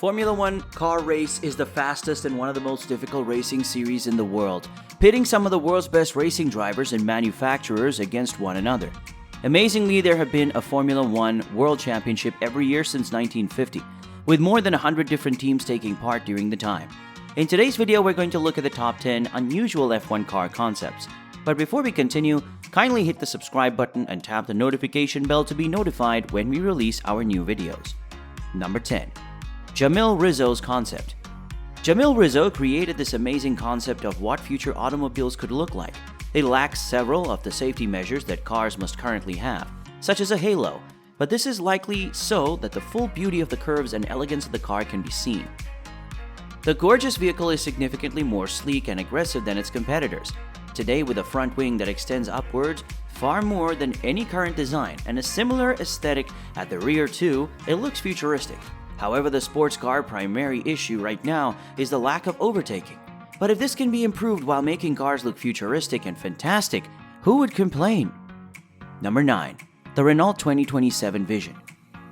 Formula One car race is the fastest and one of the most difficult racing series in the world, pitting some of the world's best racing drivers and manufacturers against one another. Amazingly, there have been a Formula One World Championship every year since 1950, with more than 100 different teams taking part during the time. In today's video, we're going to look at the top 10 unusual F1 car concepts. But before we continue, kindly hit the subscribe button and tap the notification bell to be notified when we release our new videos. Number 10. Jamil Rizzo's concept. Jamil Rizzo created this amazing concept of what future automobiles could look like. They lack several of the safety measures that cars must currently have, such as a halo, but this is likely so that the full beauty of the curves and elegance of the car can be seen. The gorgeous vehicle is significantly more sleek and aggressive than its competitors. Today, with a front wing that extends upwards far more than any current design and a similar aesthetic at the rear too, it looks futuristic. However, the sports car primary issue right now is the lack of overtaking. But if this can be improved while making cars look futuristic and fantastic, who would complain? Number 9. The Renault 2027 Vision.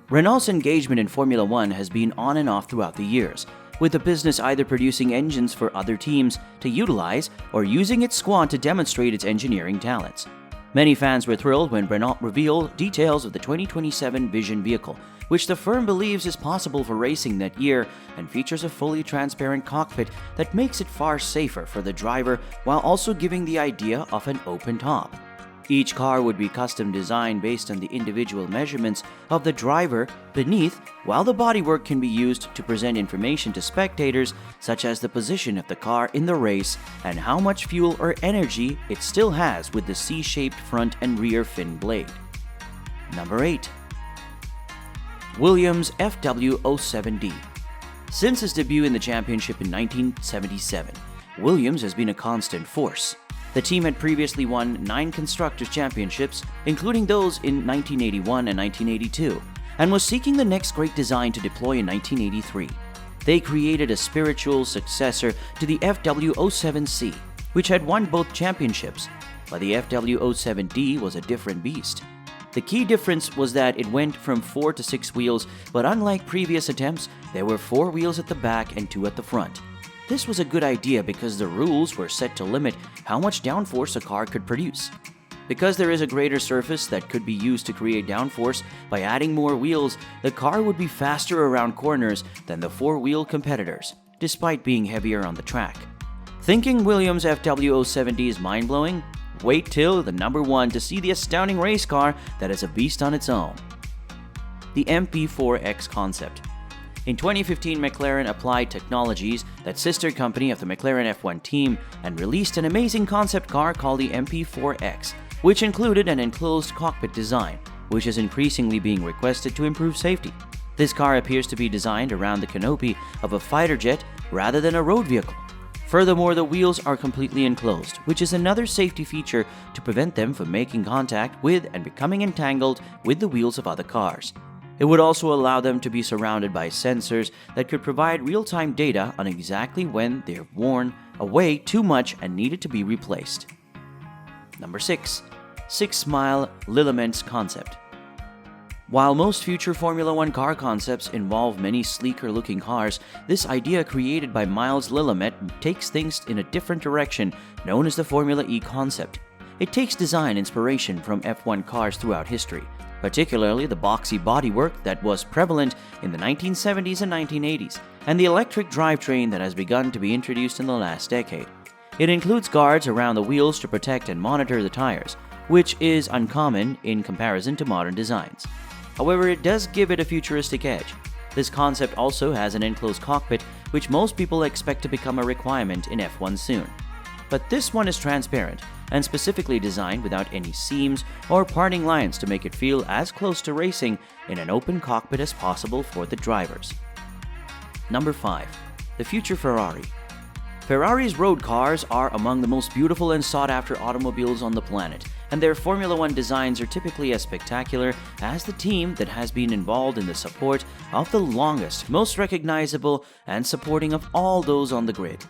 Renault's engagement in Formula One has been on and off throughout the years, with the business either producing engines for other teams to utilize or using its squad to demonstrate its engineering talents. Many fans were thrilled when Renault revealed details of the 2027 Vision vehicle, which the firm believes is possible for racing that year and features a fully transparent cockpit that makes it far safer for the driver while also giving the idea of an open top. Each car would be custom designed based on the individual measurements of the driver beneath, while the bodywork can be used to present information to spectators such as the position of the car in the race and how much fuel or energy it still has with the C-shaped front and rear fin blade. Number 8. Williams FW07D. Since its debut in the championship in 1977, Williams has been a constant force. The team had previously won 9 Constructors' Championships, including those in 1981 and 1982, and was seeking the next great design to deploy in 1983. They created a spiritual successor to the FW07C, which had won both championships, but the FW07D was a different beast. The key difference was that it went from 4 to 6 wheels, but unlike previous attempts, there were 4 wheels at the back and 2 at the front. This was a good idea because the rules were set to limit how much downforce a car could produce. Because there is a greater surface that could be used to create downforce, by adding more wheels, the car would be faster around corners than the 4-wheel competitors, despite being heavier on the track. Thinking Williams FW07D is mind-blowing? Wait till the number 1 to see the astounding race car that is a beast on its own. The MP4X concept. In 2015, McLaren applied technologies, that sister company of the McLaren F1 team, and released an amazing concept car called the MP4X, which included an enclosed cockpit design, which is increasingly being requested to improve safety. This car appears to be designed around the canopy of a fighter jet rather than a road vehicle. Furthermore, the wheels are completely enclosed, which is another safety feature to prevent them from making contact with and becoming entangled with the wheels of other cars. It would also allow them to be surrounded by sensors that could provide real-time data on exactly when they're worn away too much and needed to be replaced. Number 6. 6-mile Lilaments concept. While most future Formula One car concepts involve many sleeker-looking cars, this idea created by Miles Lillament takes things in a different direction, known as the Formula E concept. It takes design inspiration from F1 cars throughout history, particularly the boxy bodywork that was prevalent in the 1970s and 1980s, and the electric drivetrain that has begun to be introduced in the last decade. It includes guards around the wheels to protect and monitor the tires, which is uncommon in comparison to modern designs. However, it does give it a futuristic edge. This concept also has an enclosed cockpit, which most people expect to become a requirement in F1 soon. But this one is transparent and specifically designed without any seams or parting lines to make it feel as close to racing in an open cockpit as possible for the drivers. Number 5. The future Ferrari. Ferrari's road cars are among the most beautiful and sought-after automobiles on the planet, and their Formula One designs are typically as spectacular as the team that has been involved in the support of the longest, most recognizable, and supporting of all those on the grid.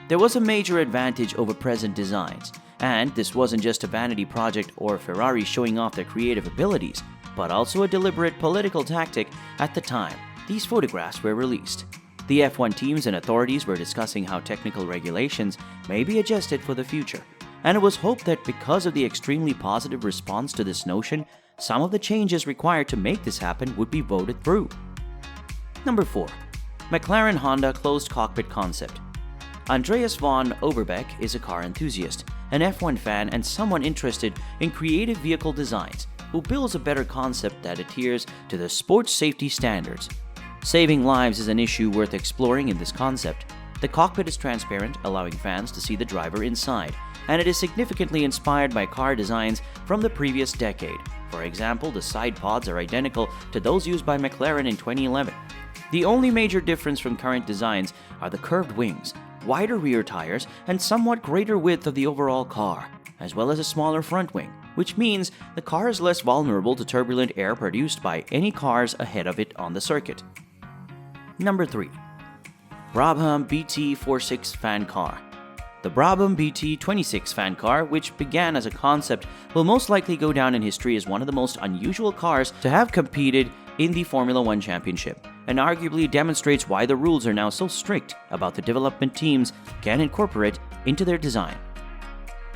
There was a major advantage over present designs, and this wasn't just a vanity project or Ferrari showing off their creative abilities, but also a deliberate political tactic at the time. these photographs were released. The F1 teams and authorities were discussing how technical regulations may be adjusted for the future, and it was hoped that because of the extremely positive response to this notion, some of the changes required to make this happen would be voted through. Number 4. McLaren Honda Closed Cockpit Concept. Andreas von Overbeck is a car enthusiast, an F1 fan, and someone interested in creative vehicle designs who builds a better concept that adheres to the sports safety standards. Saving lives is an issue worth exploring in this concept. The cockpit is transparent, allowing fans to see the driver inside, and it is significantly inspired by car designs from the previous decade. For example, the side pods are identical to those used by McLaren in 2011. The only major difference from current designs are the curved wings, wider rear tires, and somewhat greater width of the overall car, as well as a smaller front wing, which means the car is less vulnerable to turbulent air produced by any cars ahead of it on the circuit. Number 3. Brabham BT46 Fan Car. The Brabham BT26 fan car, which began as a concept, will most likely go down in history as one of the most unusual cars to have competed in the Formula One Championship, and arguably demonstrates why the rules are now so strict about the development teams can incorporate into their design.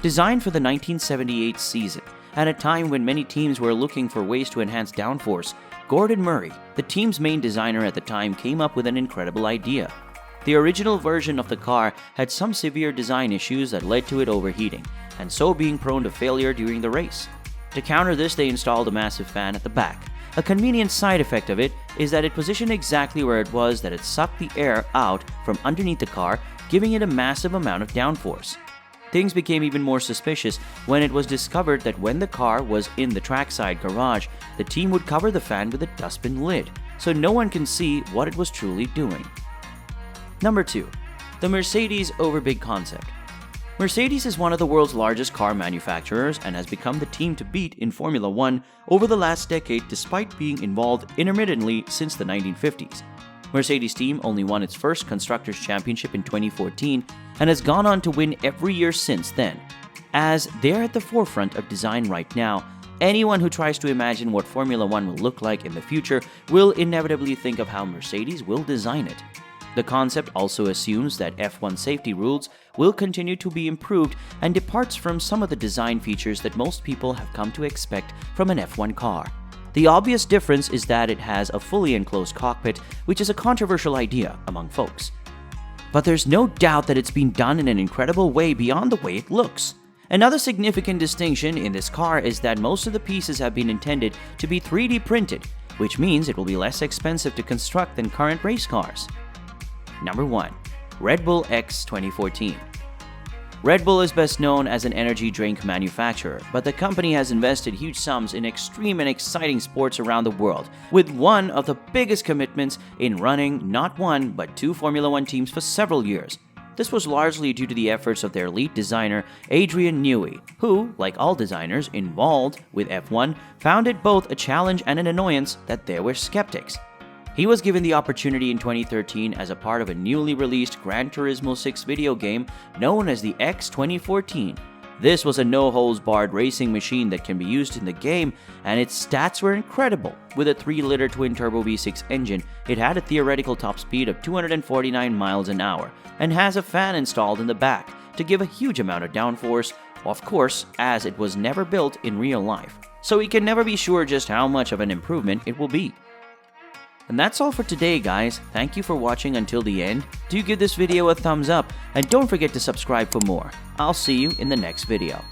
Designed for the 1978 season, at a time when many teams were looking for ways to enhance downforce, Gordon Murray, the team's main designer at the time, came up with an incredible idea. The original version of the car had some severe design issues that led to it overheating, and so being prone to failure during the race. To counter this, they installed a massive fan at the back. A convenient side effect of it is that it positioned exactly where it was that it sucked the air out from underneath the car, giving it a massive amount of downforce. Things became even more suspicious when it was discovered that when the car was in the trackside garage, the team would cover the fan with a dustbin lid, so no one can see what it was truly doing. Number 2. The Mercedes Overbig Concept. Mercedes is one of the world's largest car manufacturers and has become the team to beat in Formula One over the last decade despite being involved intermittently since the 1950s. Mercedes team only won its first Constructors' Championship in 2014 and has gone on to win every year since then. As they're at the forefront of design right now, anyone who tries to imagine what Formula One will look like in the future will inevitably think of how Mercedes will design it. The concept also assumes that F1 safety rules will continue to be improved and departs from some of the design features that most people have come to expect from an F1 car. The obvious difference is that it has a fully enclosed cockpit, which is a controversial idea among folks. But there's no doubt that it's been done in an incredible way beyond the way it looks. Another significant distinction in this car is that most of the pieces have been intended to be 3D printed, which means it will be less expensive to construct than current race cars. Number 1. Red Bull X 2014. Red Bull is best known as an energy drink manufacturer, but the company has invested huge sums in extreme and exciting sports around the world, with one of the biggest commitments in running not one but 2 Formula One teams for several years. This was largely due to the efforts of their lead designer, Adrian Newey, who, like all designers involved with F1, found it both a challenge and an annoyance that there were skeptics. He was given the opportunity in 2013 as a part of a newly released Gran Turismo 6 video game known as the X 2014. This was a no-holds-barred racing machine that can be used in the game, and its stats were incredible. With a 3-liter twin-turbo V6 engine, it had a theoretical top speed of 249 miles an hour and has a fan installed in the back to give a huge amount of downforce, of course, as it was never built in real life. So we can never be sure just how much of an improvement it will be. And that's all for today, guys. Thank you for watching until the end. Do give this video a thumbs up and don't forget to subscribe for more. I'll see you in the next video.